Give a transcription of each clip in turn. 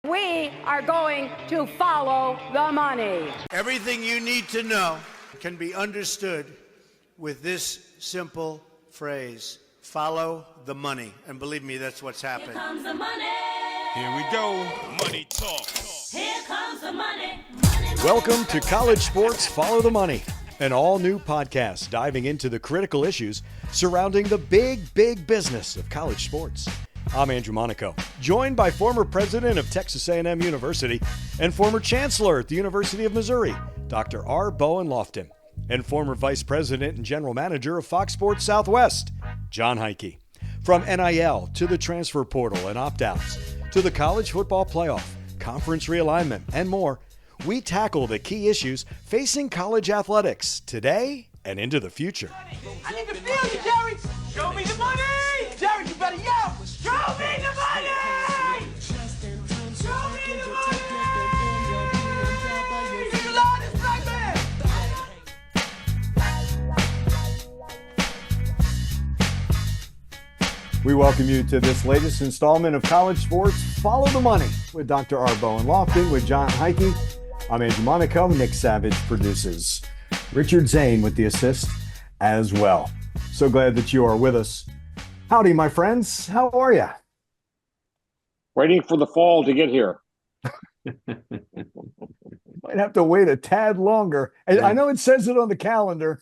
We are going to follow the money. Everything you need to know can be understood with this simple phrase: follow the money. And believe me, that's what's happened. Here comes the money. Here we go. Money talk. Here comes the money. Welcome to College Sports Follow the Money, an all-new podcast diving into the critical issues surrounding the big business of college sports. I'm Andrew Monaco, joined by former president of Texas A&M University and former chancellor at the University of Missouri, Dr. Bowen Loftin, and former vice president and general manager of Fox Sports Southwest, Jon Heidtke. From NIL to the transfer portal and opt-outs, to the college football playoff, conference realignment, and more, we tackle the key issues facing college athletics today and into the future. I need to feel you, Jerry! Show me the money! Jerry, you better yell! Show me the money! Show me the money! He's the loudest black man! We welcome you to this latest installment of College Sports Follow the Money with Dr. Bowen Loftin, with Jon Heidtke. I'm Andrew Monaco. Nick Savage produces. Richard Zane with the assist as well. So glad that you are with us. Howdy, my friends. How are you? Waiting for the fall to get here. Might have to wait a tad longer. I know it says it on the calendar.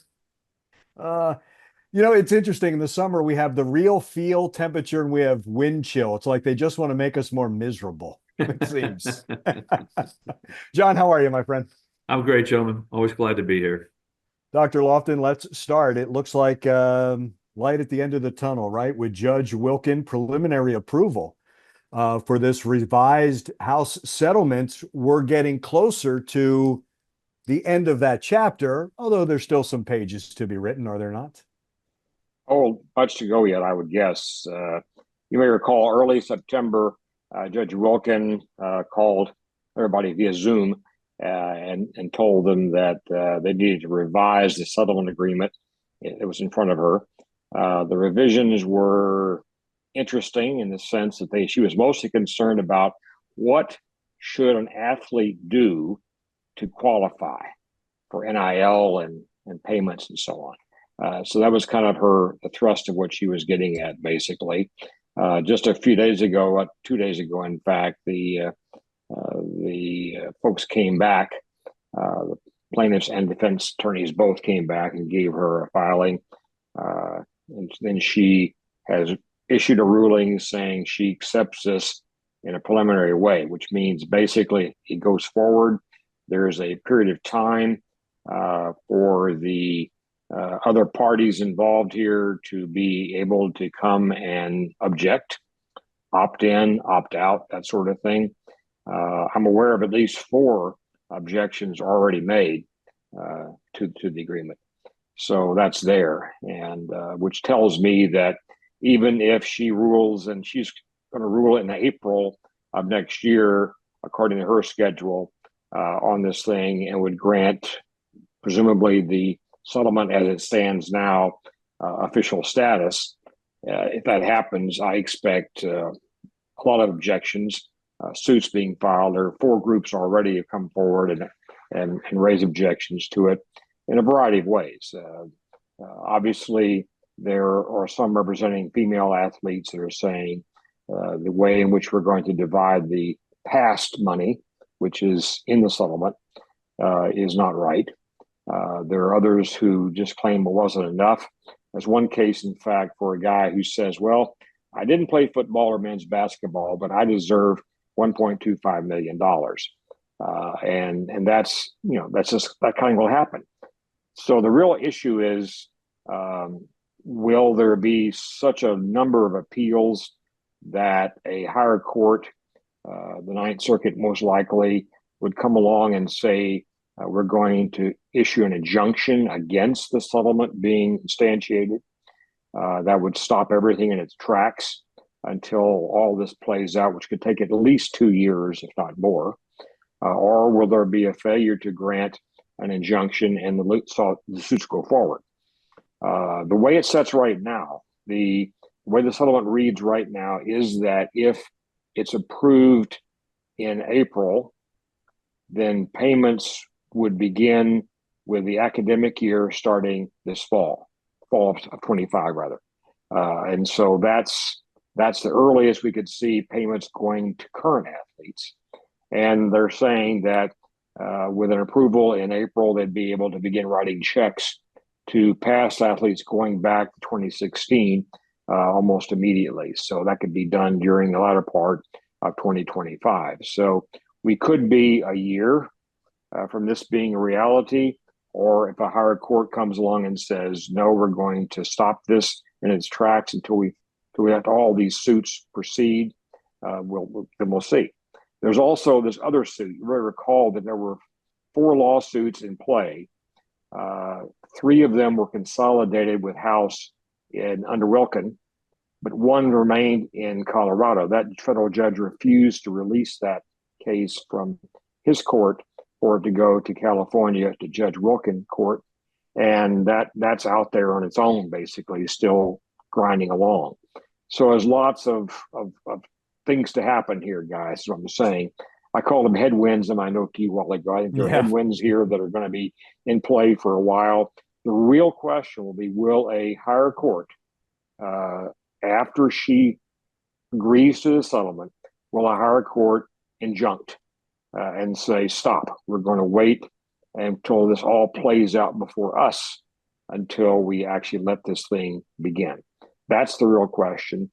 It's interesting. In the summer, we have the real feel temperature and we have wind chill. It's like they just want to make us more miserable, it seems. Jon, how are you, my friend? I'm great, gentlemen. Always glad to be here. Dr. Loftin, let's start. It looks like light at the end of the tunnel, right? With Judge Wilkin preliminary approval for this revised House settlement. We're getting closer to the end of that chapter, although there's still some pages to be written, are there not? Oh, much to go yet, I would guess. You may recall early September, Judge Wilkin called everybody via Zoom and told them that they needed to revise the settlement agreement. It was in front of her. The revisions were interesting in the sense that she was mostly concerned about what should an athlete do to qualify for NIL and payments and so on. So that was kind of the thrust of what she was getting at, basically. Just a few days ago, 2 days ago, in fact, the folks came back. The plaintiffs and defense attorneys both came back and gave her a filing. And then she has issued a ruling saying she accepts this in a preliminary way, which means basically it goes forward. There's a period of time for the other parties involved here to be able to come and object, opt in, opt out, that sort of thing. I'm aware of at least 4 objections already made to the agreement. So that's there, and which tells me that even if she rules, and she's going to rule in April of next year, according to her schedule, on this thing, and would grant presumably the settlement as it stands now official status. If that happens, I expect a lot of objections, suits being filed. There are 4 groups already have come forward and raise objections to it in a variety of ways. Obviously, there are some representing female athletes that are saying the way in which we're going to divide the past money, which is in the settlement, is not right. There are others who just claim it wasn't enough. There's one case, in fact, for a guy who says, well, I didn't play football or men's basketball, but I deserve $1.25 million. And that's just, that kind of will happen. So the real issue is, will there be such a number of appeals that a higher court, the Ninth Circuit most likely, would come along and say, we're going to issue an injunction against the settlement being instantiated. That would stop everything in its tracks until all this plays out, which could take at least 2 years, if not more. Or will there be a failure to grant an injunction and the suits go forward? The way it sets right now, the way the settlement reads right now is that if it's approved in April, then payments would begin with the academic year starting this fall of 25 rather. And so that's the earliest we could see payments going to current athletes. And they're saying that with an approval in April, they'd be able to begin writing checks to past athletes going back to 2016 almost immediately. So that could be done during the latter part of 2025. So we could be a year from this being a reality, or if a higher court comes along and says, no, we're going to stop this in its tracks until we have all these suits proceed, then we'll see. There's also this other suit. You may recall that there were 4 lawsuits in play. 3 of them were consolidated with House under Wilkin, but 1 remained in Colorado. That federal judge refused to release that case from his court for it to go to California to Judge Wilkin court. And that's out there on its own, basically, still grinding along. So there's lots of things to happen here, guys, is what I'm saying. I call them headwinds in my note to you a while ago. I think there are headwinds here that are going to be in play for a while. The real question will be, will a higher court, after she agrees to the settlement, will a higher court injunct and say, stop, we're going to wait until this all plays out before us until we actually let this thing begin? That's the real question.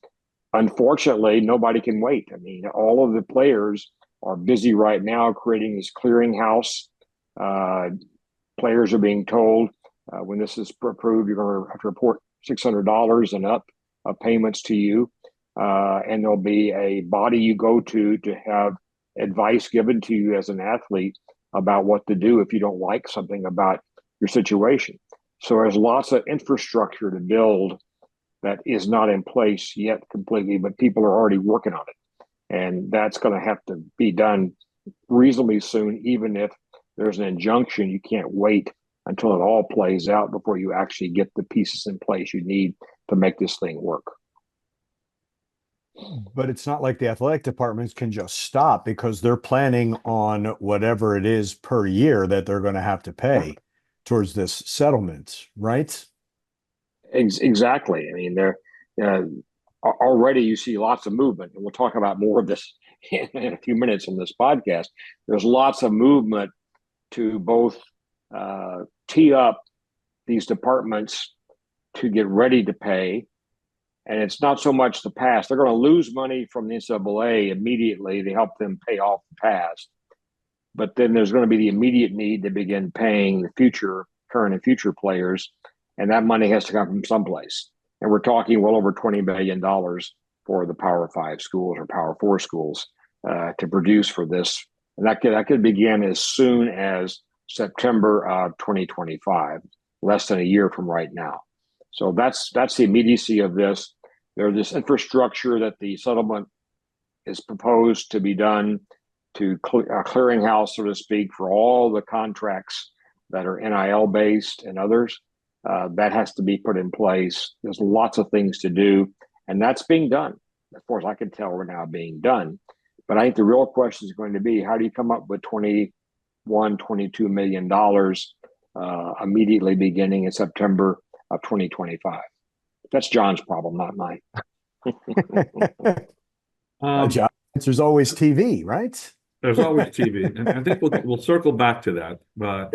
Unfortunately, nobody can wait. I mean, all of the players are busy right now creating this clearinghouse. Players are being told when this is approved, you're going to have to report $600 and up of payments to you. And there'll be a body you go to have advice given to you as an athlete about what to do if you don't like something about your situation. So there's lots of infrastructure to build that is not in place yet completely, but people are already working on it. And that's going to have to be done reasonably soon, even if there's an injunction. You can't wait until it all plays out before you actually get the pieces in place you need to make this thing work. But it's not like the athletic departments can just stop, because they're planning on whatever it is per year that they're going to have to pay towards this settlement, right? Exactly. I mean, there already you see lots of movement, and we'll talk about more of this in a few minutes in this podcast. There's lots of movement to both tee up these departments to get ready to pay. And it's not so much the past. They're going to lose money from the NCAA immediately to help them pay off the past. But then there's going to be the immediate need to begin paying the current and future players. And that money has to come from someplace. And we're talking well over $20 billion for the Power 5 schools or Power 4 schools to produce for this. And that could begin as soon as September of 2025, less than a year from right now. So that's the immediacy of this. There's this infrastructure that the settlement is proposed to be done to a clearinghouse, so to speak, for all the contracts that are NIL based and others. That has to be put in place. There's lots of things to do, and that's being done. As far as I can tell, we're now being done. But I think the real question is going to be, how do you come up with $22 million immediately beginning in September of 2025? That's John's problem, not mine. John, there's always TV, right? There's always TV, and I think we'll circle back to that. But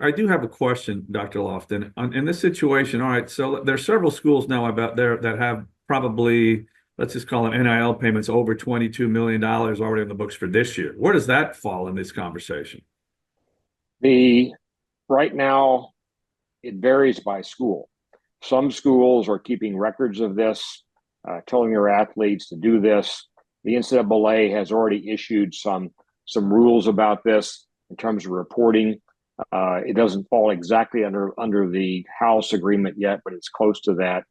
I do have a question, Dr. Loftin. In this situation, all right, so there's several schools now about there that have probably, let's just call them NIL payments, over $22 million already in the books for this year. Where does that fall in this conversation? Right now, it varies by school. Some schools are keeping records of this, telling their athletes to do this. The NCAA has already issued some rules about this in terms of reporting. It doesn't fall exactly under the House agreement yet, but it's close to that.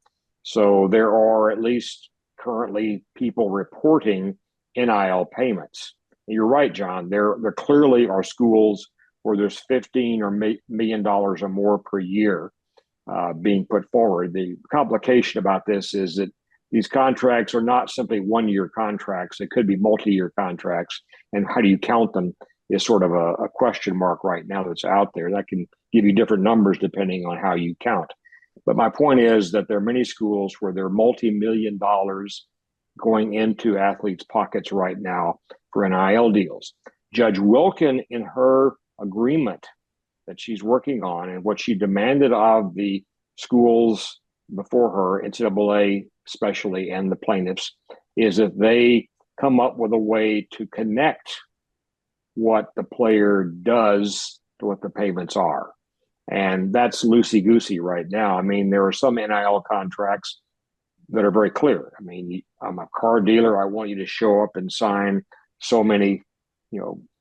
So there are at least currently people reporting NIL payments. And you're right, John. There clearly are schools where there's $15 million or more per year being put forward. The complication about this is that these contracts are not simply 1-year contracts. They could be multi-year contracts. And how do you count them is sort of a question mark right now that's out there. That can give you different numbers depending on how you count. But my point is that there are many schools where there are multi-million dollars going into athletes' pockets right now for NIL deals. Judge Wilkin, in her agreement that she's working on and what she demanded of the schools before her, NCAA especially, and the plaintiffs, is that they come up with a way to connect what the player does to what the payments are. And that's loosey-goosey right now. I mean, there are some NIL contracts that are very clear. I mean, I'm a car dealer. I want you to show up and sign so many,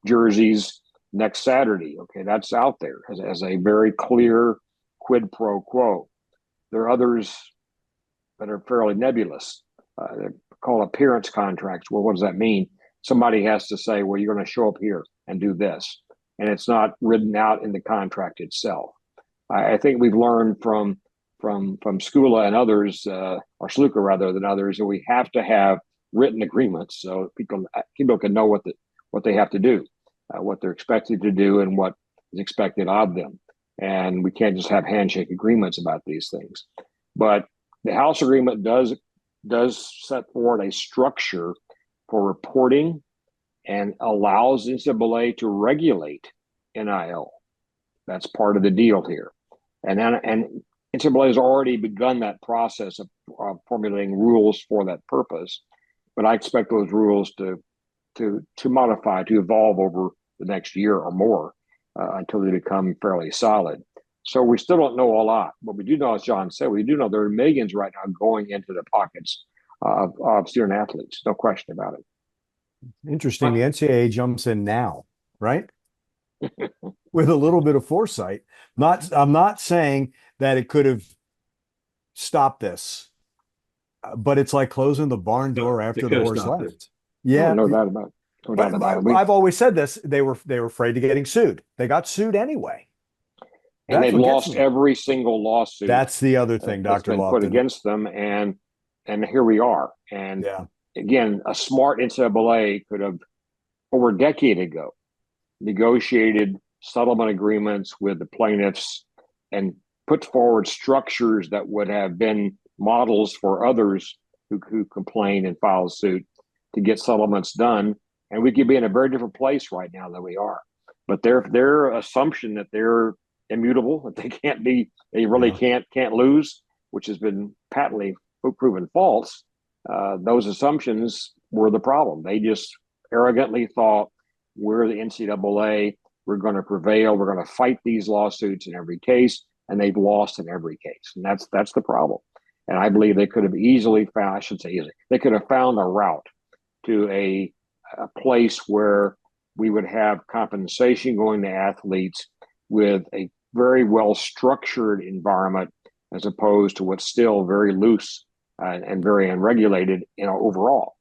jerseys next Saturday. Okay, that's out there as a very clear quid pro quo. There are others that are fairly nebulous. They're called appearance contracts. Well, what does that mean? Somebody has to say, well, you're going to show up here and do this. And it's not written out in the contract itself. I think we've learned from Skula and others, or Sluka rather than others, that we have to have written agreements so people can know what they have to do, what they're expected to do, and what is expected of them. And we can't just have handshake agreements about these things. But the House agreement does set forward a structure for reporting and allows NCAA to regulate NIL. That's part of the deal here. And NCAA has already begun that process of formulating rules for that purpose. But I expect those rules to modify, to evolve over the next year or more until they become fairly solid. So we still don't know a lot. But we do know, as John said, we do know there are millions right now going into the pockets of student athletes. No question about it. Interesting. The NCAA jumps in now, right? With a little bit of foresight. I'm not saying that it could have stopped this, but it's like closing the barn door after the horse left. Yeah, no doubt about it. No doubt about it. I've always said this. They were afraid of getting sued. They got sued anyway. And they've lost every single lawsuit. That's the other thing, Dr. Loftin, put against them, and here we are. And again, a smart NCAA could have, over a decade ago, negotiated settlement agreements with the plaintiffs and put forward structures that would have been models for others who complain and file suit to get settlements done. And we could be in a very different place right now than we are. But their assumption that they're immutable, that they really can't lose, which has been patently proven false, those assumptions were the problem. They just arrogantly thought, we're the NCAA, we're going to prevail, we're going to fight these lawsuits in every case, and they've lost in every case. And that's the problem. And I believe they could have easily found, I should say easily, they could have found a route to a place where we would have compensation going to athletes with a very well structured environment, as opposed to what's still very loose and very unregulated, overall.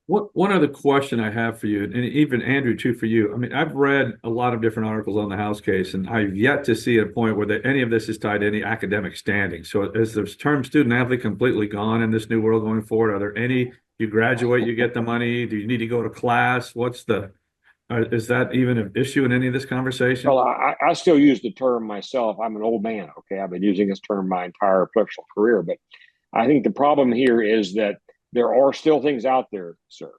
One other question I have for you, and even Andrew too, for you. I mean, I've read a lot of different articles on the House case, and I've yet to see a point where any of this is tied to any academic standing. So is the term student athlete completely gone in this new world going forward? Are there any, you graduate, you get the money, do you need to go to class? Is that even an issue in any of this conversation? Well, I still use the term myself. I'm an old man, okay? I've been using this term my entire professional career, but I think the problem here is that there are still things out there, sir.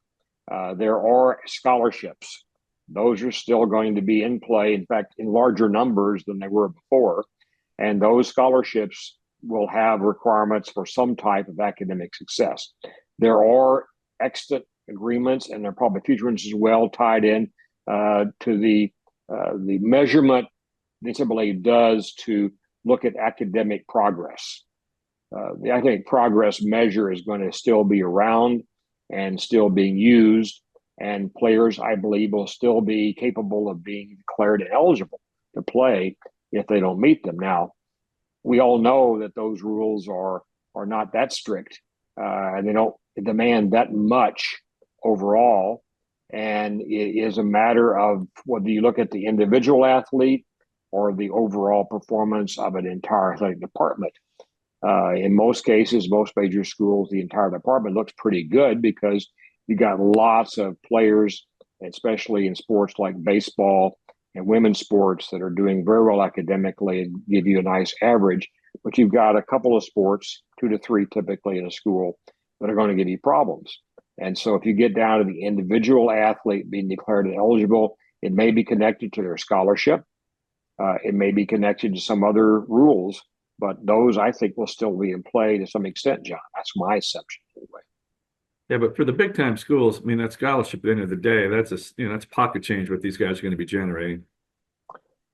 There are scholarships. Those are still going to be in play, in fact, in larger numbers than they were before. And those scholarships will have requirements for some type of academic success. There are exit agreements, and there are probably future ones as well, tied in to the measurement the NCAA does to look at academic progress. The academic progress measure is going to still be around and still being used, and players, I believe, will still be capable of being declared eligible to play if they don't meet them. Now, we all know that those rules are not that strict, and they don't demand that much overall. And it is a matter of whether you look at the individual athlete or the overall performance of an entire athletic department. In most cases, most major schools, the entire department looks pretty good because you got lots of players, especially in sports like baseball and women's sports, that are doing very well academically and give you a nice average. But you've got a couple of sports, 2 to 3 typically in a school, that are going to give you problems. And so if you get down to the individual athlete being declared eligible, it may be connected to their scholarship. It may be connected to some other rules, but those I think will still be in play to some extent, John. That's my assumption anyway. Yeah, but for the big time schools, I mean, that scholarship at the end of the day, that's pocket change what these guys are going to be generating.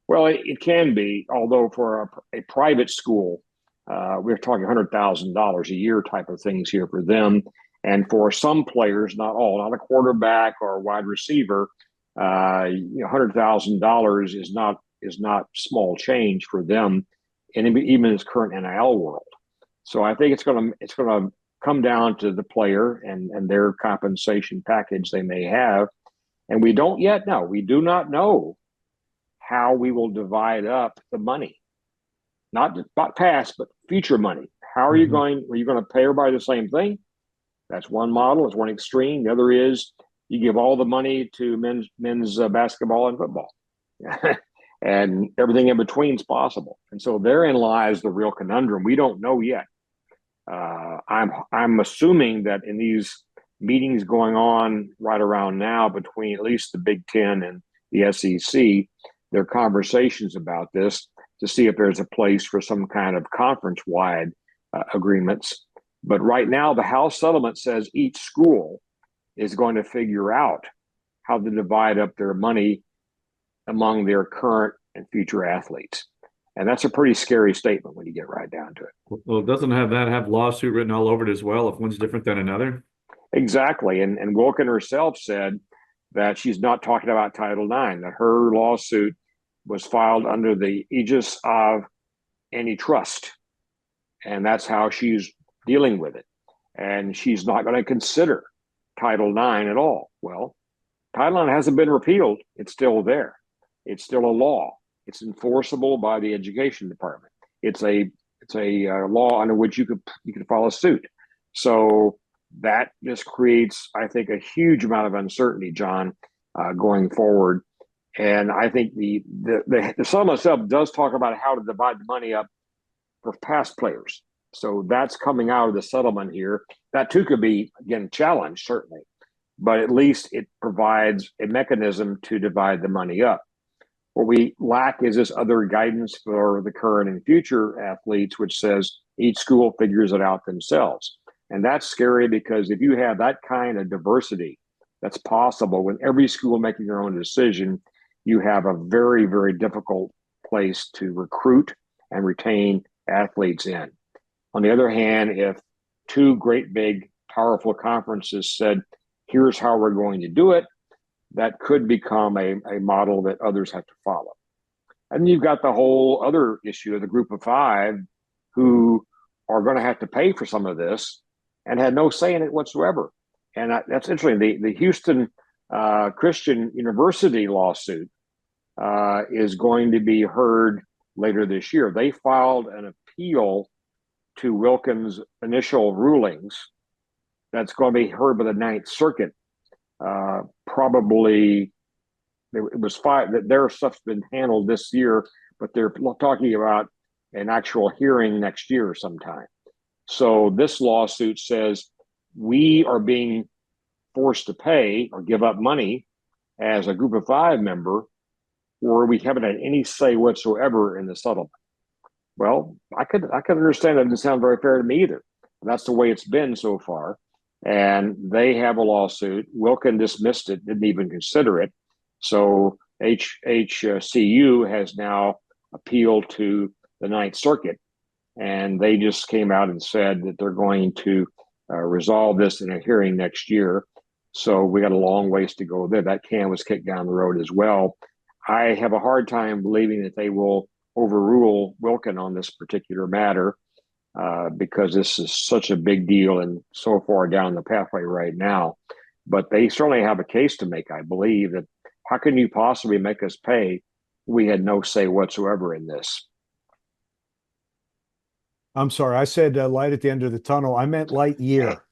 Well, it can be, although for a private school, we're talking $100,000 a year type of things here for them. And for some players, not all, not a quarterback or a wide receiver, $100,000 is not small change for them, and even in this current NIL world. So I think it's going to come down to the player and their compensation package they may have, and we don't yet know. We do not know how we will divide up the money, not past, but future money. How are you going? Are you going to pay everybody the same thing? That's one model. It's one extreme. The other is you give all the money to men's basketball and football, and everything in between is possible. And so therein lies the real conundrum. We don't know yet. I'm assuming that in these meetings going on right around now between at least the Big Ten and the SEC, there are conversations about this to see if there's a place for some kind of conference-wide agreements. But right now, the House settlement says each school is going to figure out how to divide up their money among their current and future athletes. And that's a pretty scary statement when you get right down to it. Well, doesn't that have lawsuit written all over it as well if one's different than another? Exactly. And Wilkin herself said that she's not talking about Title IX, that her lawsuit was filed under the aegis of antitrust. And that's how she's dealing with it. And she's not going to consider Title IX at all. Well, Title IX hasn't been repealed. It's still there. It's still a law. It's enforceable by the education department. It's a law under which you could file a suit. So that just creates, I think, a huge amount of uncertainty, John, going forward. And I think the settlement itself does talk about how to divide the money up for past players. So that's coming out of the settlement here. That too could be, again, challenged, certainly. But at least it provides a mechanism to divide the money up. What we lack is this other guidance for the current and future athletes, which says each school figures it out themselves. And that's scary because if you have that kind of diversity that's possible with every school making their own decision, you have a very, very difficult place to recruit and retain athletes in. On the other hand, if two great big powerful conferences said, here's how we're going to do it, that could become a model that others have to follow. And you've got the whole other issue of the group of five who are going to have to pay for some of this and had no say in it whatsoever. And that's interesting. The Houston Christian University lawsuit is going to be heard later this year. They filed an appeal to Wilkin's initial rulings that's going to be heard by the Ninth Circuit. Probably it was that their stuff's been handled this year, but they're talking about an actual hearing next year sometime. So this lawsuit says we are being forced to pay or give up money as a group of five member, where we haven't had any say whatsoever in the settlement. Well, I could understand that. It doesn't sound very fair to me either. That's the way it's been so far. And they have a lawsuit. Wilkin dismissed it, didn't even consider it. So HCU has now appealed to the Ninth Circuit, and they just came out and said that they're going to resolve this in a hearing next year. So we got a long ways to go there. That can was kicked down the road as well. I have a hard time believing that they will overrule Wilkin on this particular matter. Because this is such a big deal and so far down the pathway right now. But they certainly have a case to make, I believe, that how can you possibly make us pay? We had no say whatsoever in this. I'm sorry. I said light at the end of the tunnel. I meant light year.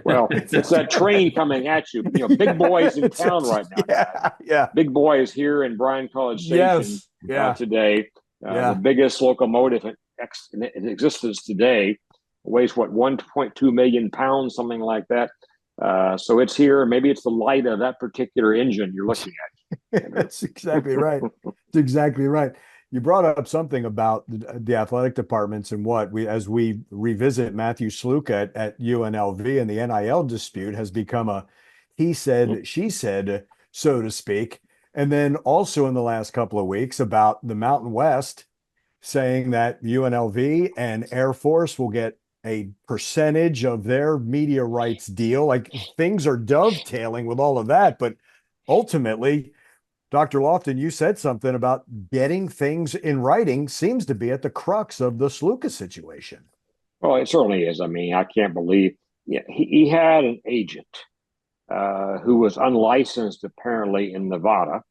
Well, it's that train coming at you. You know, big boys in town right now. Yeah, yeah. Big boys here in Bryan College Station Yes. Yeah. today. Yeah. The biggest locomotive in existence today weighs what, 1.2 million pounds, something like that. So it's here. Maybe it's the light of that particular engine you're looking at. That's exactly right. It's exactly right. You brought up something about the athletic departments and what we, as we revisit Matthew Sluka at UNLV, and the NIL dispute has become a he said, she said, so to speak. And then also in the last couple of weeks about the Mountain West saying that UNLV and Air Force will get a percentage of their media rights deal. Like things are dovetailing with all of that. But ultimately, Dr. Loftin, you said something about getting things in writing seems to be at the crux of the Sluka situation. Well, it certainly is. I mean, I can't believe he had an agent who was unlicensed apparently in Nevada.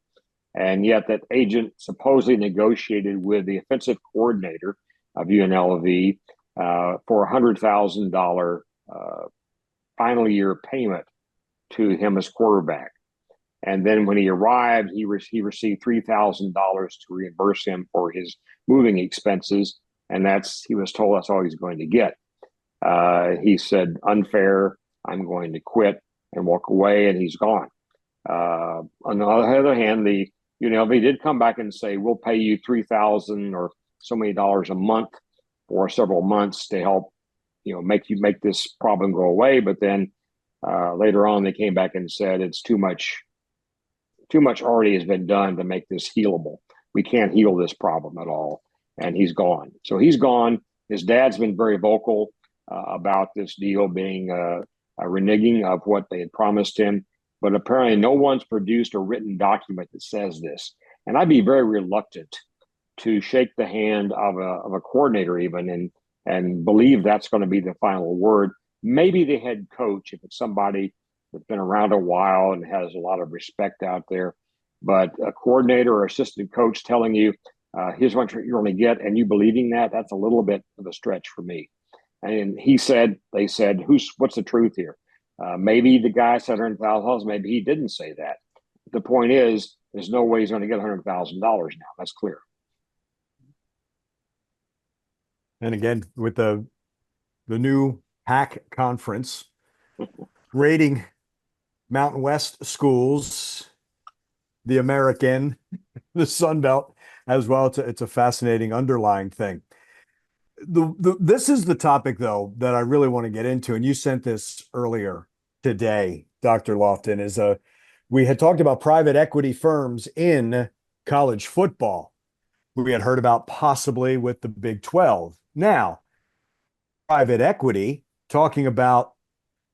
And yet that agent supposedly negotiated with the offensive coordinator of UNLV for a $100,000 final year payment to him as quarterback. And then when he arrived, he received $3,000 to reimburse him for his moving expenses. And he was told that's all he's going to get. He said, unfair, I'm going to quit and walk away, and he's gone. On the other hand, the UNLV did come back and say, we'll pay you $3,000 or so many dollars a month for several months to help, make this problem go away. But then later on, they came back and said it's too much already has been done to make this healable. We can't heal this problem at all. And he's gone. So he's gone. His dad's been very vocal about this deal being a reneging of what they had promised him. But apparently no one's produced a written document that says this. And I'd be very reluctant to shake the hand of a coordinator even and believe that's going to be the final word. Maybe the head coach, if it's somebody that's been around a while and has a lot of respect out there. But a coordinator or assistant coach telling you, here's what you're going to get, and you believing that's a little bit of a stretch for me. And they said, what's the truth here? Maybe the guy said $100,000. Maybe he didn't say that. The point is, there's no way he's going to get $100,000 now. That's clear. And again, with the new PAC conference rating Mountain West schools, the American, the Sun Belt as well. It's a fascinating underlying thing. This is the topic, though, that I really want to get into. And you sent this earlier today, Dr. Loftin, we had talked about private equity firms in college football. We had heard about possibly with the Big 12. Now, private equity, talking about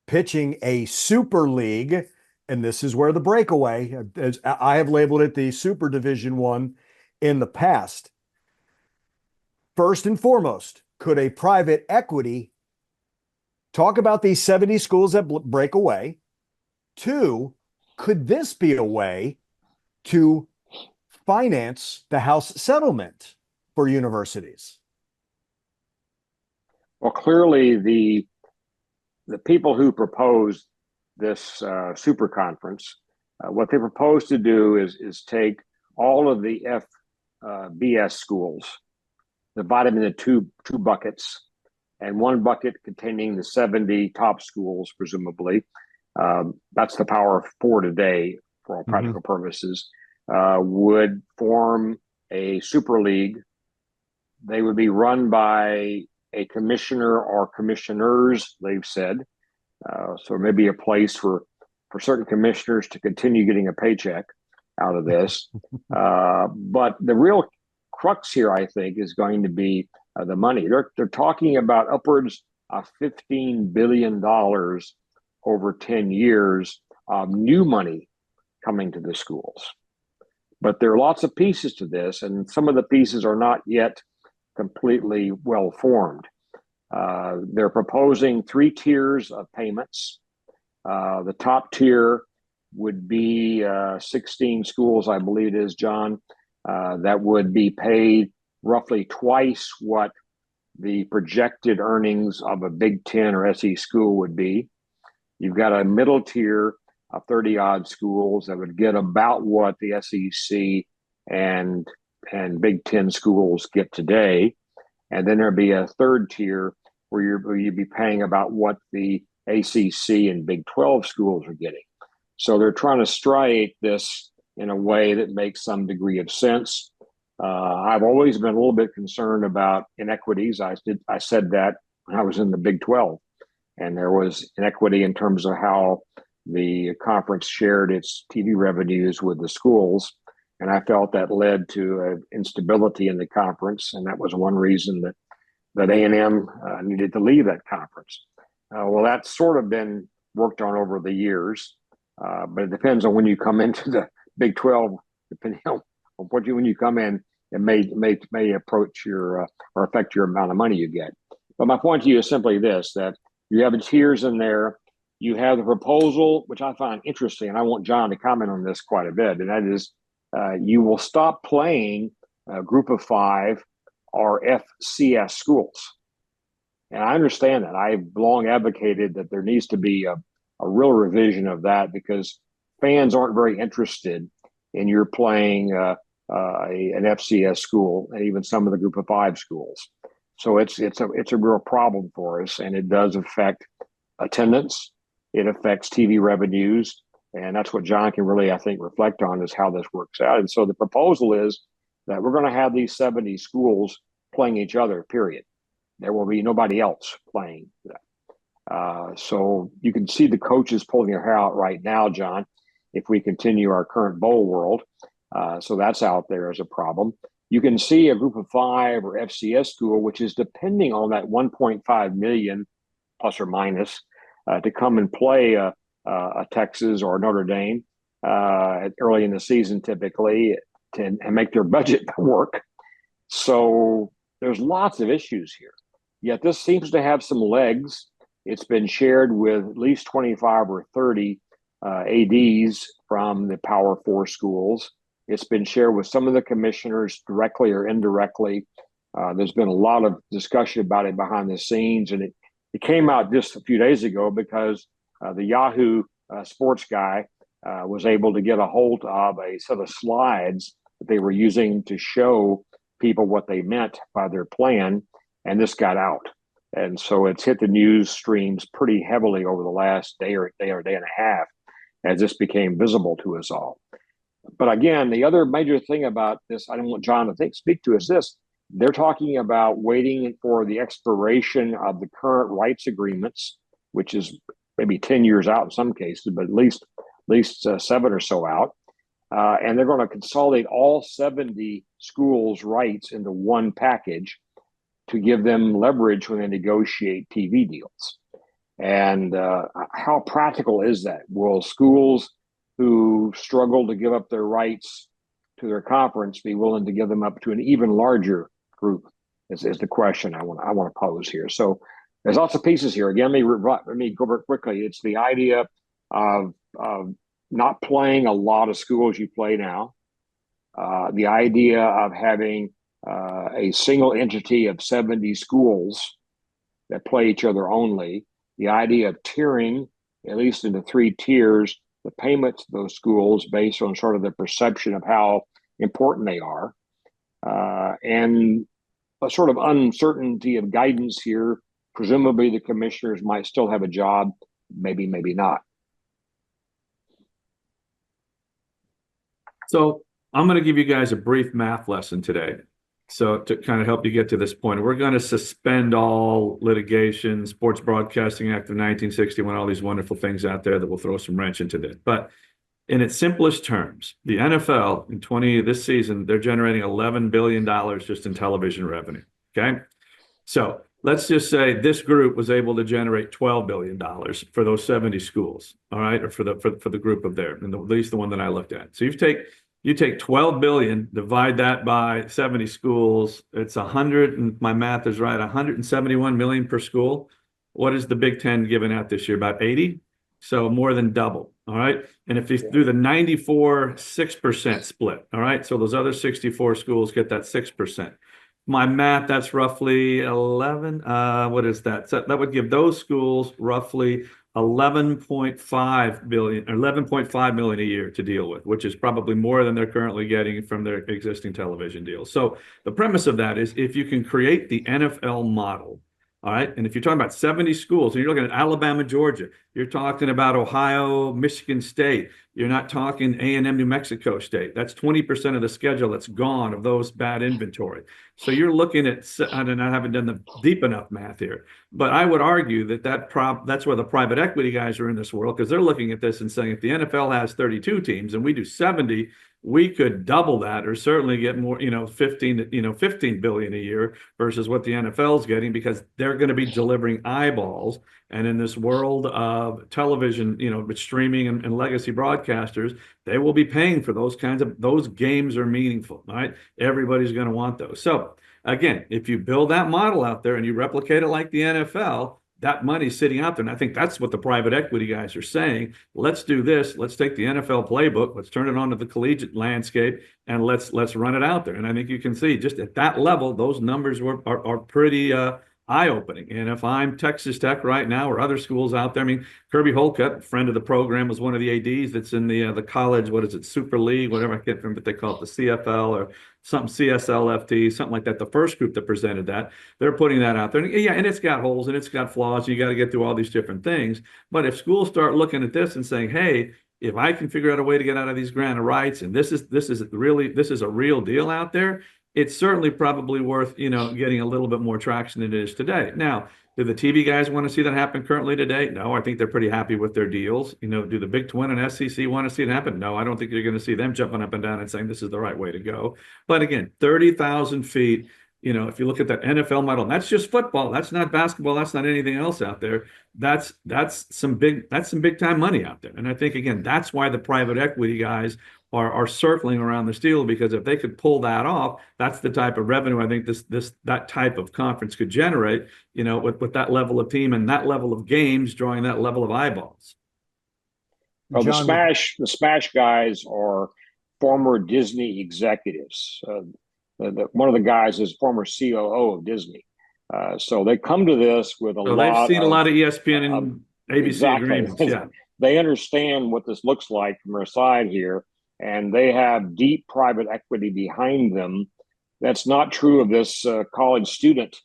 pitching a super league, and this is where the breakaway, as I have labeled it, the Super Division I in the past. First and foremost, could a private equity talk about these 70 schools that break away? Two, could this be a way to finance the House settlement for universities? Well, clearly the people who proposed this super conference, what they propose to do is take all of the FBS schools, divide them into two buckets, and one bucket containing the 70 top schools, presumably. That's the power of 4 today for all practical purposes, would form a super league. They would be run by a commissioner or commissioners, they've said. So maybe a place for certain commissioners to continue getting a paycheck out of this. But the real crux here, I think, is going to be the money. They're talking about upwards of $15 billion over 10 years of new money coming to the schools. But there are lots of pieces to this, and some of the pieces are not yet completely well formed. They're proposing 3 tiers of payments. The top tier would be 16 schools, I believe it is, John, that would be paid roughly twice what the projected earnings of a Big Ten or SEC school would be. You've got a middle tier of 30 odd schools that would get about what the SEC and Big Ten schools get today. And then there'd be a third tier where you'd be paying about what the ACC and Big 12 schools are getting. So they're trying to striate this in a way that makes some degree of sense. I've always been a little bit concerned about inequities. I said that when I was in the Big 12, and there was inequity in terms of how the conference shared its TV revenues with the schools. And I felt that led to instability in the conference. And that was one reason that A&M needed to leave that conference. Well, that's sort of been worked on over the years, but it depends on when you come into the Big 12, depending on when you come in, it may approach your or affect your amount of money you get. But my point to you is simply this, that you have the tiers in there. You have the proposal, which I find interesting, and I want Jon to comment on this quite a bit, and that is you will stop playing Group of Five or FCS schools. And I understand that. I've long advocated that there needs to be a real revision of that, because fans aren't very interested in your playing an FCS school and even some of the Group of Five schools. So it's a real problem for us, and it does affect attendance. It affects TV revenues, and that's what Jon can really, I think, reflect on, is how this works out. And so the proposal is that we're going to have these 70 schools playing each other, period. There will be nobody else playing that. So you can see the coaches pulling their hair out right now, Jon, if we continue our current bowl world. So that's out there as a problem. You can see a Group of Five or FCS school, which is depending on that 1.5 million plus or minus to come and play a Texas or Notre Dame early in the season, typically, and make their budget work. So there's lots of issues here. Yet this seems to have some legs. It's been shared with at least 25 or 30 ADs from the Power Four schools. It's been shared with some of the commissioners directly or indirectly. There's been a lot of discussion about it behind the scenes, and it came out just a few days ago because the Yahoo sports guy was able to get a hold of a set of slides that they were using to show people what they meant by their plan, and this got out. And so it's hit the news streams pretty heavily over the last day and a half as this became visible to us all. But again, the other major thing about this, I don't want Jon to speak to, is this. They're talking about waiting for the expiration of the current rights agreements, which is maybe 10 years out in some cases, but at least 7 or so out. And they're going to consolidate all 70 schools' rights into one package to give them leverage when they negotiate TV deals. And how practical is that? Will schools who struggle to give up their rights to their conference be willing to give them up to an even larger group? Is the question I want to pose here. So there's lots of pieces here. Again, let me go over quickly. It's the idea of not playing a lot of schools you play now. The idea of having a single entity of 70 schools that play each other only. The idea of tiering, at least into 3 tiers, the payments to those schools based on sort of the perception of how important they are, and a sort of uncertainty of guidance here. Presumably the commissioners might still have a job, maybe not. So I'm going to give you guys a brief math lesson today. So to kind of help you get to this point, we're going to suspend all litigation, Sports Broadcasting Act of 1961, all these wonderful things out there that will throw some wrench into this. But in its simplest terms, the NFL this season, they're generating $11 billion just in television revenue. Okay. So let's just say this group was able to generate $12 billion for those 70 schools. All right. Or for the group of there, and at least the one that I looked at. So you take 12 billion, divide that by 70 schools. It's 100, and my math is right, 171 million per school. What is the Big Ten giving out this year? About 80? So more than double. All right. And if you do the 94 6% split, all right, so those other 64 schools get that 6%. my math, that's roughly 11. What is that? So that would give those schools roughly 11.5 billion or 11.5 million a year to deal with, which is probably more than they're currently getting from their existing television deals. So the premise of that is if you can create the NFL model, all right, and if you're talking about 70 schools, and you're looking at Alabama, Georgia, you're talking about Ohio, Michigan State, you're not talking A&M, New Mexico State. That's 20% of the schedule that's gone of those bad inventory. So you're looking at, I haven't done the deep enough math here, but I would argue that that's where the private equity guys are in this world, because they're looking at this and saying, if the NFL has 32 teams and we do 70, we could double that, or certainly get more, 15 billion a year versus what the NFL is getting, because they're going to be delivering eyeballs. And in this world of television, with streaming and legacy broadcasters, they will be paying for those games are meaningful, right? Everybody's going to want those. So again, if you build that model out there and you replicate it like the NFL, that money's sitting out there. And I think that's what the private equity guys are saying. Let's do this. Let's take the NFL playbook. Let's turn it onto the collegiate landscape, and let's run it out there. And I think you can see just at that level, those numbers are pretty eye-opening. And if I'm Texas Tech right now, or other schools out there, I mean, Kirby Holcutt, friend of the program, was one of the ADs that's in the college, what is it, Super League, whatever, I can't remember what they call it, the CFL or something, CSLFT, something like that. The first group that presented that, they're putting that out there. And yeah, and it's got holes and it's got flaws. You got to get through all these different things. But if schools start looking at this and saying, hey, if I can figure out a way to get out of these grant of rights, and this is a real deal out there, it's certainly probably worth, getting a little bit more traction than it is today. Now, do the TV guys want to see that happen currently today? No, I think they're pretty happy with their deals. Do the Big 12 and SEC want to see it happen? No, I don't think you're going to see them jumping up and down and saying this is the right way to go. But again, 30,000 feet, if you look at that NFL model, and that's just football. That's not basketball. That's not anything else out there. That's some big time money out there. And I think, again, that's why the private equity guys are circling around this deal, because if they could pull that off, that's the type of revenue I think that type of conference could generate, with that level of team and that level of games drawing that level of eyeballs. Well, John, the Smash guys are former Disney executives. One of the guys is former COO of Disney. So they come to this with they've seen a lot of ESPN and ABC exactly. agreements. Yeah. They understand what this looks like from their side here, and they have deep private equity behind them. That's not true of this college student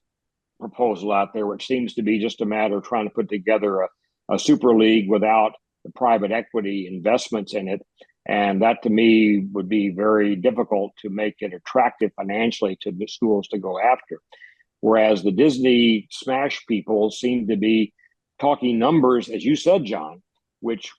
proposal out there, which seems to be just a matter of trying to put together a super league without the private equity investments in it. And that, to me, would be very difficult to make it attractive financially to the schools to go after. Whereas the Disney Smash people seem to be talking numbers, as you said, John, which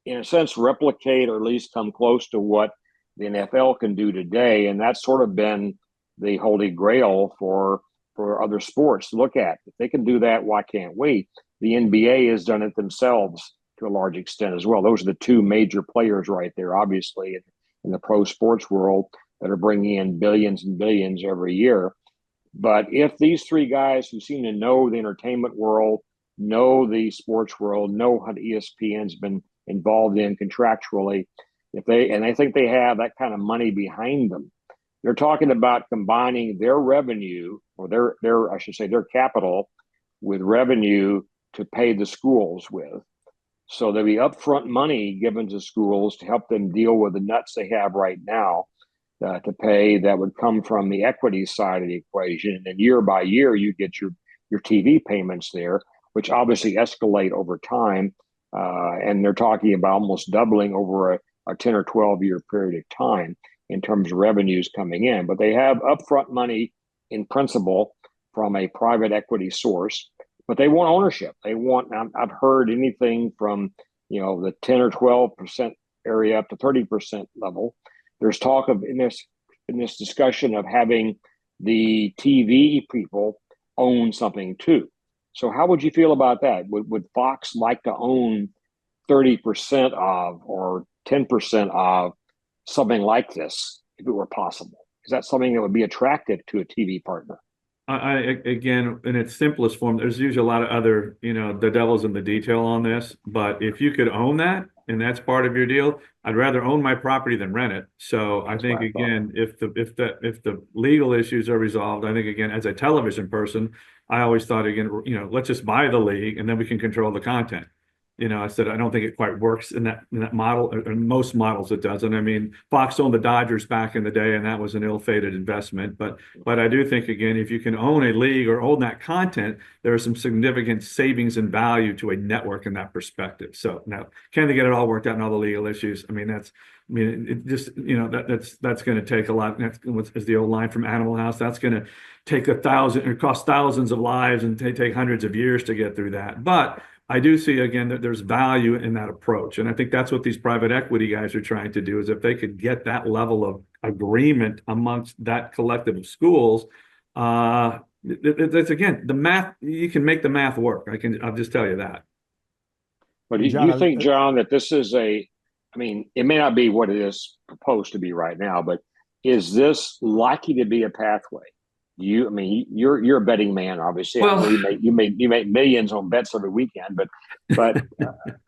in a sense replicate or at least come close to what the NFL can do today. And that's sort of been the holy grail for other sports to look at. If they can do that, why can't we? The NBA has done it themselves to a large extent as well. Those are the two major players right there, obviously, in the pro sports world, that are bringing in billions and billions every year. But if these three guys who seem to know the entertainment world, know the sports world, know how the ESPN's been involved in contractually, they think they have that kind of money behind them, they're talking about combining their revenue, or their capital, with revenue to pay the schools with. So there'll be upfront money given to schools to help them deal with the nuts they have right now to pay, that would come from the equity side of the equation. And year by year, you get your TV payments there, which obviously escalate over time. And they're talking about almost doubling over a 10 or 12 year period of time in terms of revenues coming in. But they have upfront money in principle from a private equity source, but they want ownership. I've heard anything from, the 10 or 12% area up to 30% level. There's talk of in this discussion of having the TV people own something too. So how would you feel about that? Would Fox like to own 30% of or 10% of something like this if it were possible? Is that something that would be attractive to a TV partner? Again, in its simplest form, there's usually a lot of other, the devil's in the detail on this. But if you could own that and that's part of your deal, I'd rather own my property than rent it. So I think again, if the legal issues are resolved, I think again, as a television person, I always thought again, let's just buy the league and then we can control the content. I said, I don't think it quite works in that model. In most models, it doesn't. I mean, Fox owned the Dodgers back in the day, and that was an ill-fated investment. But I do think, again, if you can own a league or own that content, there are some significant savings and value to a network in that perspective. So now, can they get it all worked out in all the legal issues? It just, that's going to take a lot. That's is the old line from Animal House. That's going to take it cost thousands of lives and take hundreds of years to get through that. But I do see, again, that there's value in that approach. And I think that's what these private equity guys are trying to do, is if they could get that level of agreement amongst that collective of schools, it's again, the math, you can make the math work. I'll just tell you that. But do you think, John, that this is it may not be what it is proposed to be right now, but is this likely to be a pathway? You're a betting man, obviously. Well, you make millions on bets every weekend, but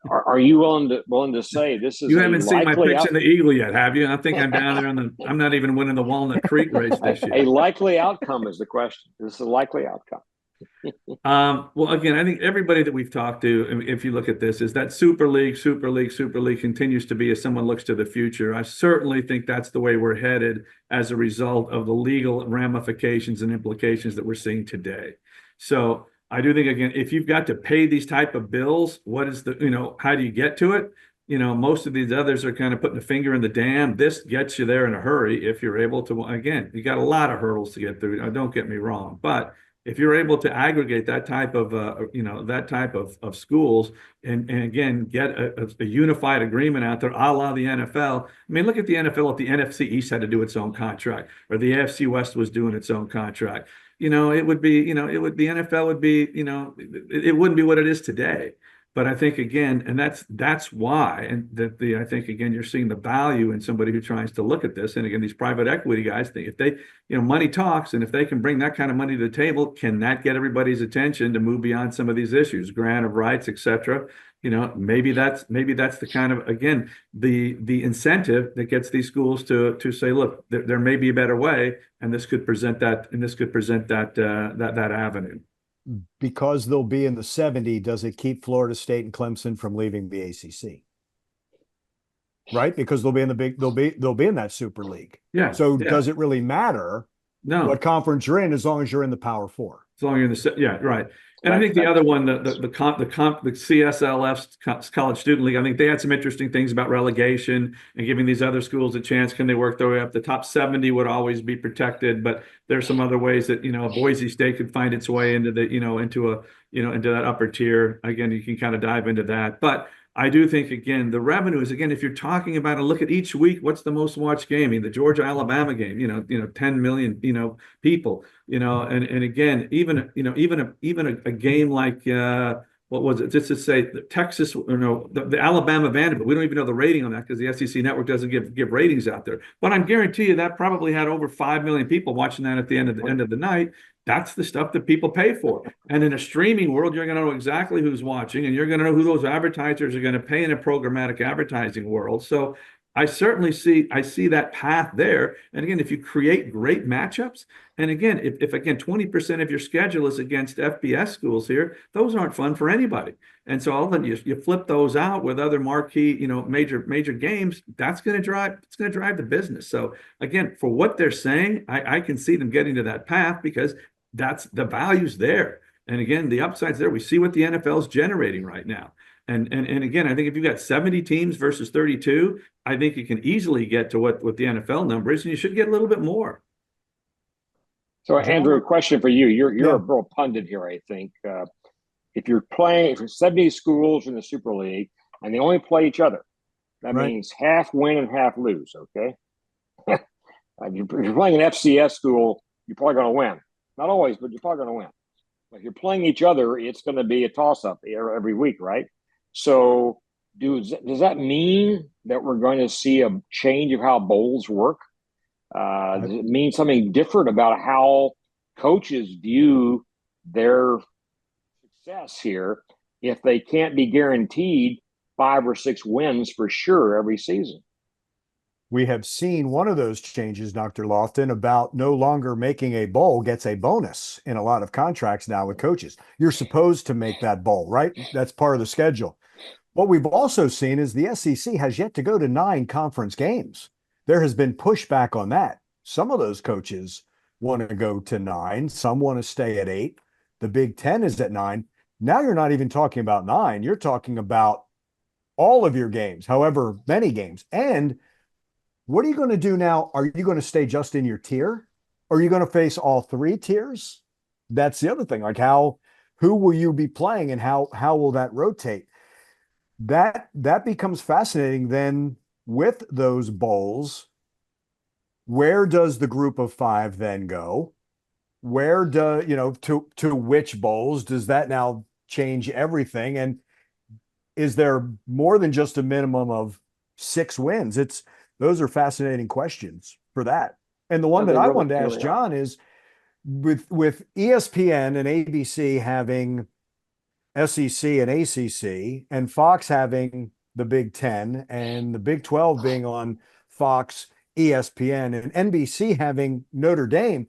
are you willing to say this is? You haven't seen my picks in the Eagle yet, have you? I think I'm down there I'm not even winning the Walnut Creek race this year. A likely outcome is the question. This is a likely outcome. Well, again, I think everybody that we've talked to, if you look at this, is that Super League continues to be, as someone looks to the future. I certainly think that's the way we're headed as a result of the legal ramifications and implications that we're seeing today. So I do think, again, if you've got to pay these type of bills, what is how do you get to it? Most of these others are kind of putting a finger in the dam. This gets you there in a hurry if you're able to. Again, you got a lot of hurdles to get through. Don't get me wrong, but if you're able to aggregate that type of schools and again get a unified agreement out there, a la the NFL. Look at the NFL. If the NFC East had to do its own contract, or the AFC West was doing its own contract, it would be, the NFL would be, it wouldn't be what it is today. But I think, again, and that's why, and I think, again, you're seeing the value in somebody who tries to look at this. And again, these private equity guys think if they, money talks, and if they can bring that kind of money to the table, can that get everybody's attention to move beyond some of these issues, grant of rights, et cetera? Maybe that's the kind of, again, the incentive that gets these schools to say, look, there may be a better way, and this could present that avenue. Because they'll be in the 70, does it keep Florida State and Clemson from leaving the ACC? Right? Because they'll be in that Super League. Yeah. So does it really matter what conference you're in, as long as you're in the Power Four? As long as you're right. And I think the other one, the CSLF's College Student League, I think they had some interesting things about relegation and giving these other schools a chance. Can they work their way up? The top 70 would always be protected, but there's some other ways that Boise State could find its way into into that upper tier. Again, you can kind of dive into that, but I do think, again, the revenue is, again, if you're talking about a look at each week, what's the most watched game? The Georgia-Alabama game, 10 million, people, and again, even a game like, what was it? Just to say Texas, the Alabama Vanderbilt. We don't even know the rating on that because the SEC network doesn't give ratings out there. But I'm guarantee you that probably had over 5 million people watching that at the end of the night. That's the stuff that people pay for. And in a streaming world, you're going to know exactly who's watching, and you're going to know who those advertisers are going to pay in a programmatic advertising world. So I certainly see that path there. And again, if you create great matchups, and again, if 20% of your schedule is against FBS schools here, those aren't fun for anybody. And so all of a sudden you flip those out with other marquee, major games, it's going to drive the business. So again, for what they're saying, I can see them getting to that path because that's the value's there. And again, the upside's there. We see what the NFL is generating right now. And again, I think if you've got 70 teams versus 32, I think you can easily get to what the NFL number is, and you should get a little bit more. So, Andrew, a question for you. You're a real pundit here, I think. If you're 70 schools in the Super League and they only play each other, that means half win and half lose, okay? If you're playing an FCS school, you're probably going to win. Not always, but you're probably going to win. But if you're playing each other, it's going to be a toss-up every week, right? So does that mean that we're going to see a change of how bowls work? Does it mean something different about how coaches view their success here if they can't be guaranteed 5 or 6 wins for sure every season. We have seen one of those changes, Dr. Loftin, about no longer making a bowl gets a bonus in a lot of contracts now with coaches. You're supposed to make that bowl, right? That's part of the schedule. What we've also seen is the SEC has yet to go to 9 conference games. There has been pushback on that. Some of those coaches want to go to 9. Some want to stay at 8. The Big Ten is at 9. Now you're not even talking about 9. You're talking about all of your games, however many games. And what are you going to do now? Are you going to stay just in your tier? Or are you going to face all 3 tiers? That's the other thing. Like who will you be playing and how will that rotate? That becomes fascinating then with those bowls. Where does the group of 5 then go? Where to which bowls does that now change everything? And is there more than just a minimum of 6 wins? Those are fascinating questions for that. And the one that I wanted to ask Jon is with ESPN and ABC having SEC and ACC and Fox having the Big Ten and the Big 12 being on Fox, ESPN, and NBC having Notre Dame,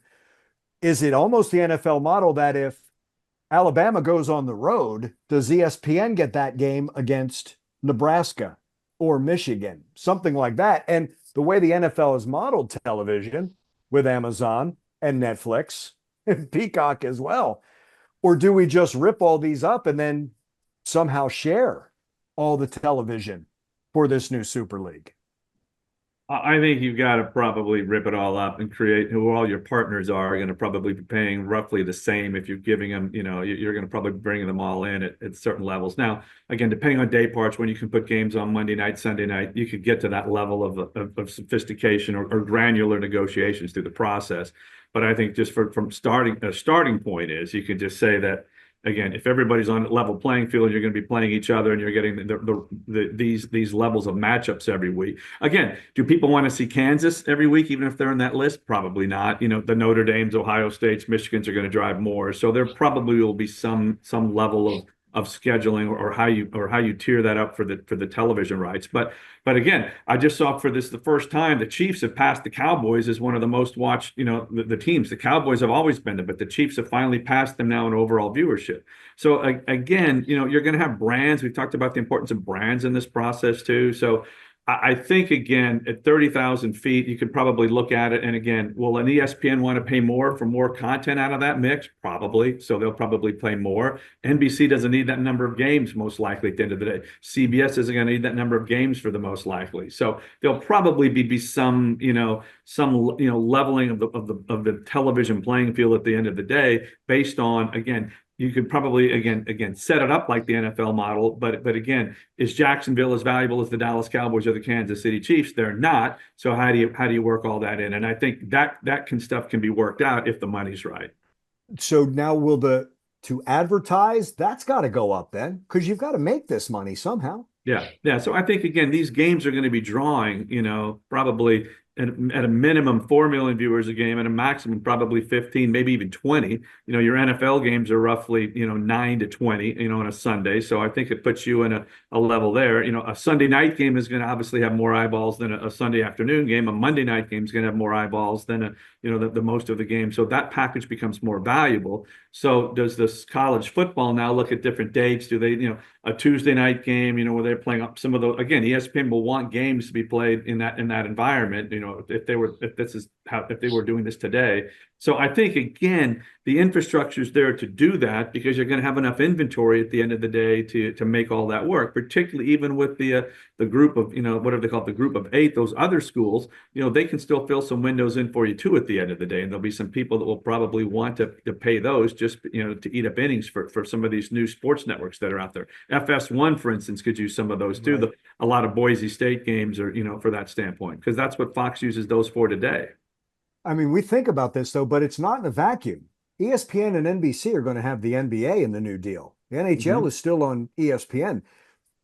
is it almost the NFL model that if Alabama goes on the road, does ESPN get that game against Nebraska or Michigan, something like that? And the way the NFL has modeled television with Amazon and Netflix and Peacock as well, or do we just rip all these up and then somehow share all the television for this new Super League? I think you've got to probably rip it all up and create who all your partners are going to probably be paying roughly the same if you're giving them, you're going to probably bring them all in at certain levels. Now, again, depending on day parts, when you can put games on Monday night, Sunday night, you could get to that level of sophistication or granular negotiations through the process. But I think just from a starting point is you could just say that, again, if everybody's on a level playing field, you're going to be playing each other and you're getting these levels of matchups every week. Again, do people want to see Kansas every week, even if they're in that list? Probably not. The Notre Dames, Ohio States, Michigans are going to drive more. So there probably will be some level of scheduling or how you tier that up for the television rights. But again, I just saw for this the first time the Chiefs have passed the Cowboys as one of the most watched, the teams. The Cowboys have always been there, but the Chiefs have finally passed them now in overall viewership. So again, you're going to have brands. We've talked about the importance of brands in this process too. So I think, again, at 30,000 feet, you could probably look at it. And again, will an ESPN want to pay more for more content out of that mix? Probably. So they'll probably pay more. NBC doesn't need that number of games, most likely, at the end of the day. CBS isn't going to need that number of games for the most likely. So there'll probably be some leveling of the television playing field at the end of the day based on, again, you could probably again set it up like the NFL model, but again, is Jacksonville as valuable as the Dallas Cowboys or the Kansas City Chiefs? They're not. So how do you work all that in? And I think that stuff can be worked out if the money's right. So now to advertise, that's got to go up then, because you've got to make this money somehow. Yeah. So I think, again, these games are going to be drawing, probably at a minimum 4 million viewers a game, and a maximum probably 15, maybe even 20. Your NFL games are roughly 9 to 20 on a Sunday, so I think it puts you in a level there. A Sunday night game is going to obviously have more eyeballs than a Sunday afternoon game. A Monday night game is going to have more eyeballs than the most of the game, so that package becomes more valuable. So does this college football now look at different dates? Do they a Tuesday night game where they're playing up some of those? Again, ESPN will want games to be played in that environment, if they were doing this today. So I think, again, the infrastructure is there to do that, because you're going to have enough inventory at the end of the day to make all that work, particularly even with the group of, whatever they call it, the group of 8, those other schools, they can still fill some windows in for you too at the end of the day. And there'll be some people that will probably want to pay those just, to eat up innings for some of these new sports networks that are out there. FS1, for instance, could use some of those too. Right. A lot of Boise State games are, for that standpoint, because that's what Fox uses those for today. I mean, we think about this, though, but it's not in a vacuum. ESPN and NBC are going to have the NBA in the new deal. The NHL is still on ESPN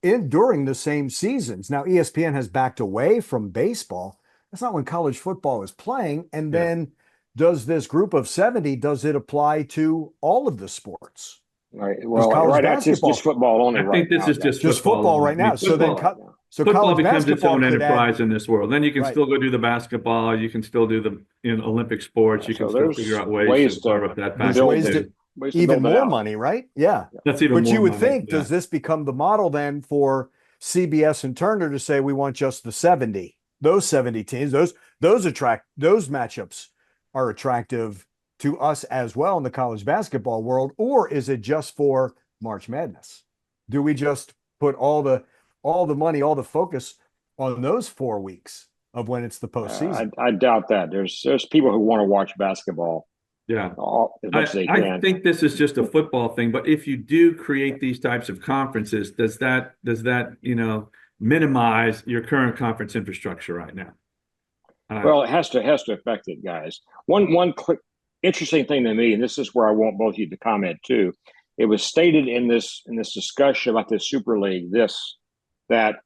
during the same seasons. Now, ESPN has backed away from baseball. That's not when college football is playing. And then does this group of 70, does it apply to all of the sports? Right. Well, college right now it's basketball- just football only. I think this is Just football only. right now. So then, Football- so football college becomes its basketball own could enterprise add, in this world. Then you can Right. still go do the basketball. You can still do the Olympic sports. You So can still there's figure out ways ways to to carve up that there's passion ways too. to ways to even build it more out. money, right? Yeah. That's even But more you would money, think, yeah. does this become the model then for CBS and Turner to say we want just the 70, those 70 teams, those matchups are attractive to us as well in the college basketball world, or is it just for March Madness? Do we just put all the money, all the focus on those 4 weeks of when it's the postseason? I doubt that. There's people who want to watch basketball. Yeah. As much as they I can. think this is just a football thing, but if you do create these types of conferences, does that minimize your current conference infrastructure right now? Well, it has to affect it, guys. One quick interesting thing to me, and this is where I want both of you to comment too. It was stated in this discussion about the Super League that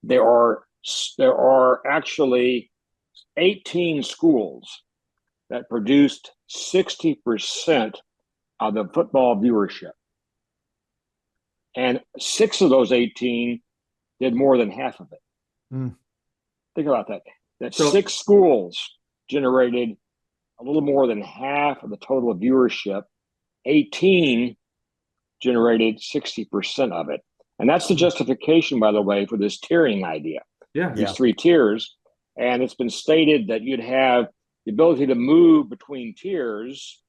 there are actually 18 schools that produced 60% of the football viewership, and 6 of those 18 did more than half of it. Think about that. So- 6 schools generated a little more than half of the total viewership. 18 generated 60% of it. And that's the justification, by the way, for this tiering idea. Yeah. These 3 tiers. And it's been stated that you'd have the ability to move between tiers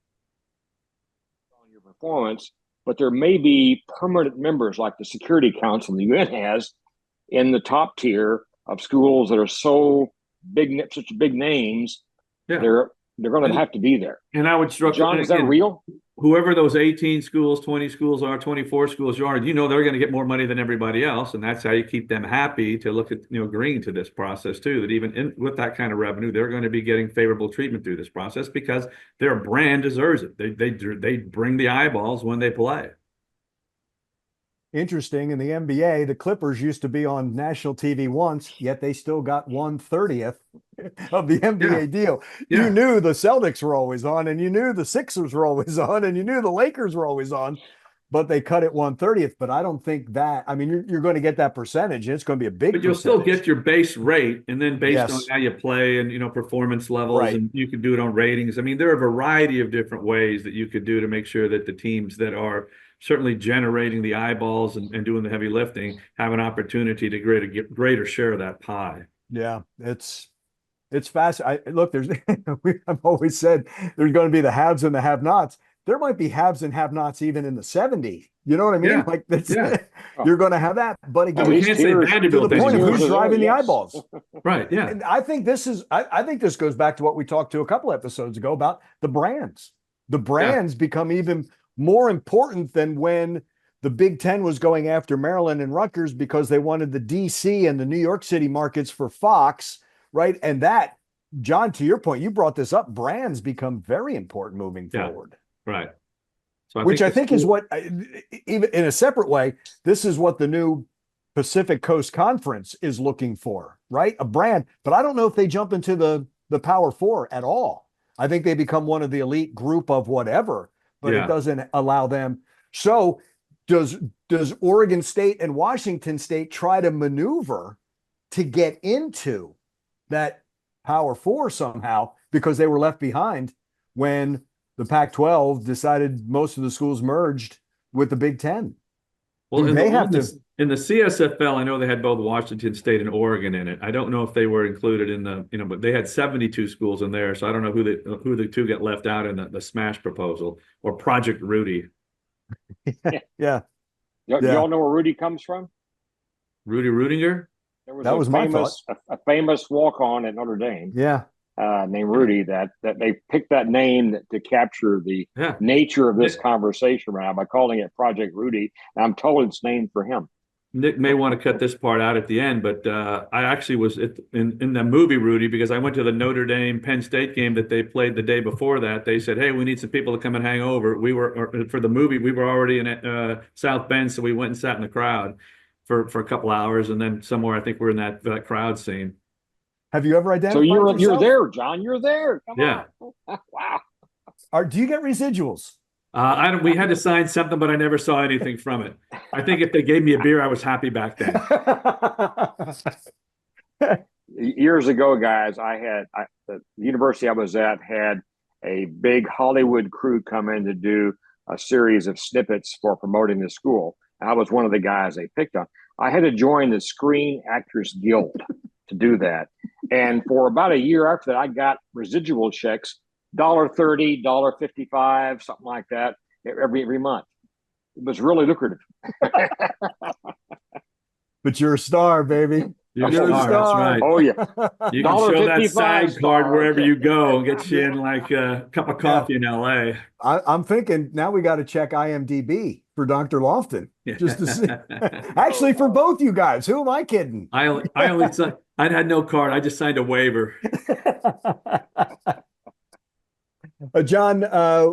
on your performance, but there may be permanent members like the Security Council the UN has in the top tier of schools that are so big, such big names. Yeah. They're going to have to be there. And I would struggle. John, is that real? Whoever those 18 schools, 20 schools are, 24 schools are, they're going to get more money than everybody else. And that's how you keep them happy to look at, agreeing to this process too, that even with that kind of revenue, they're going to be getting favorable treatment through this process because their brand deserves it. They bring the eyeballs when they play. Interesting. In the NBA, the Clippers used to be on national TV once, yet they still got 1/30th of the NBA deal. Yeah. You knew the Celtics were always on, and you knew the Sixers were always on, and you knew the Lakers were always on, but they cut it 1/30th. But I don't think that, you're going to get that percentage, and it's going to be a big But you'll percentage. still get your base rate, and then based Yes. on how you play and, performance levels, Right. and you can do it on ratings. There are a variety of different ways that you could do to make sure that the teams that are certainly generating the eyeballs and doing the heavy lifting have an opportunity to get a greater share of that pie. Yeah, it's fast. Look, I've always said there's going to be the haves and the have-nots. There might be haves and have-nots even in the 70s. You know what I mean? Yeah. You're going to have that. But again, We can't say to Vanderbilt the point of anymore. who's driving the eyeballs. Right. Yeah. And I think this goes back to what we talked to a couple episodes ago about the brands. The brands become even more important than when the Big Ten was going after Maryland and Rutgers because they wanted the DC and the New York City markets for Fox, right? And that, John, to your point, you brought this up, brands become very important moving forward. Right. So I think is what, even in a separate way, this is what the new Pacific Coast Conference is looking for, right? A brand. But I don't know if they jump into the Power Four at all. I think they become one of the elite group of whatever, but it doesn't allow them. So does Oregon State and Washington State try to maneuver to get into that Power Four somehow because they were left behind when the Pac-12 decided most of the schools merged with the Big Ten? Well, in the CSFL, I know they had both Washington State and Oregon in it. I don't know if they were included in but they had 72 schools in there. So I don't know who the two get left out in the smash proposal or Project Rudy. Yeah. Y'all know where Rudy comes from? Rudy Rudinger? That was my thought. A famous walk-on at Notre Dame. Yeah. Named Rudy, that they picked that name to capture the nature of this conversation right now by calling it Project Rudy. And I'm told it's named for him. Nick may want to cut this part out at the end, but I actually was in the movie Rudy because I went to the Notre Dame Penn State game that they played the day before that. They said, "Hey, we need some people to come and hang over." For the movie, we were already in South Bend, so we went and sat in the crowd for a couple hours, and then somewhere I think we're in that crowd scene. Have you ever identified So you're yourself? there, John. You're there. Come Yeah. on. Wow. Do you get residuals? I don't. We had to sign something, but I never saw anything from it. I think if they gave me a beer, I was happy back then. Years ago, guys, the university I was at had a big Hollywood crew come in to do a series of snippets for promoting the school. I was one of the guys they picked on. I had to join the Screen Actors Guild to do that. And for about a year after that, I got residual checks, $1.30, $1.55, something like that, every month. It was really lucrative. But you're a star, baby. You're You're a star. That's right. Oh, yeah. You can show that SAG $1.55 card wherever okay. you go and get you in like a cup of coffee in LA. I'm thinking now we got to check IMDb for Dr. Loftin just to see. Actually, for both you guys, who am I kidding? I had no card. I just signed a waiver. John,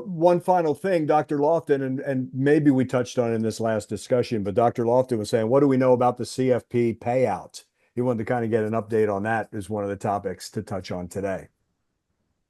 one final thing, Dr. Loftin, and maybe we touched on it in this last discussion, but Dr. Loftin was saying, what do we know about the CFP payout? He wanted to kind of get an update on that as one of the topics to touch on today.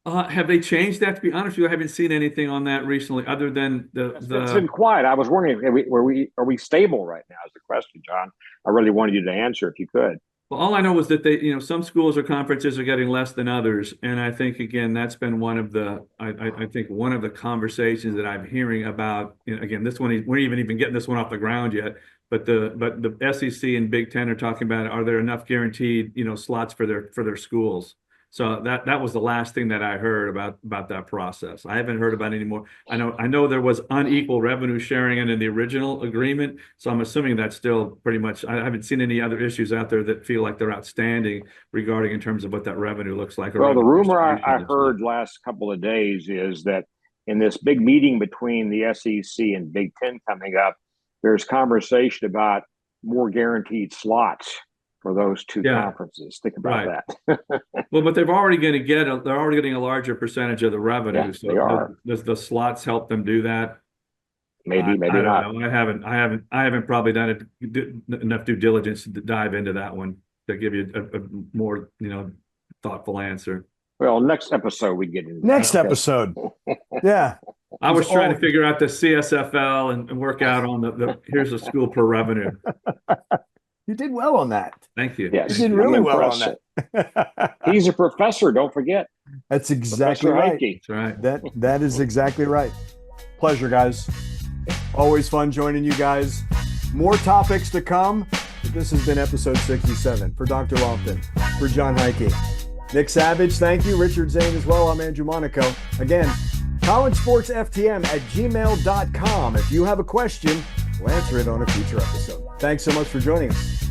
Have they changed that? To be honest with you, I haven't seen anything on that recently, other than It's been quiet. I was wondering, are we stable right now? Is the question, John? I really wanted you to answer if you could. Well, all I know is that some schools or conferences are getting less than others, and I think again that's been one of the I think one of the conversations that I'm hearing about. Again, this one we're even getting this one off the ground yet. But the SEC and Big Ten are talking about, are there enough guaranteed slots for their schools? So that was the last thing that I heard about that process. I haven't heard about any more. I know there was unequal revenue sharing in the original agreement. So I'm assuming that's still pretty much. I haven't seen any other issues out there that feel like they're outstanding regarding in terms of what that revenue looks like. Well, the rumor I heard last couple of days is that in this big meeting between the SEC and Big Ten coming up, there's conversation about more guaranteed slots for those two conferences. Think about that. Well, but they're already getting a larger percentage of the revenue. Yeah, so they are. Does the slots help them do that? Maybe I don't not. know. I haven't probably done enough due diligence to dive into that one to give you a more thoughtful answer. Well, next episode we get into next episode. Yeah. I was trying to figure out the CSFL and work out on the here's a school per revenue. You did well on that. Thank you. Yes, you did really well on that. He's a professor. Don't forget. That's exactly Professor right. Heidtke. That's right. That is exactly right. Pleasure, guys. Always fun joining you guys. More topics to come. This has been episode 67 for Dr. Loftin, for Jon Heidtke. Nick Savage, thank you. Richard Zane as well. I'm Andrew Monaco. Again, collegesportsftm@gmail.com. If you have a question, we'll answer it on a future episode. Thanks so much for joining us.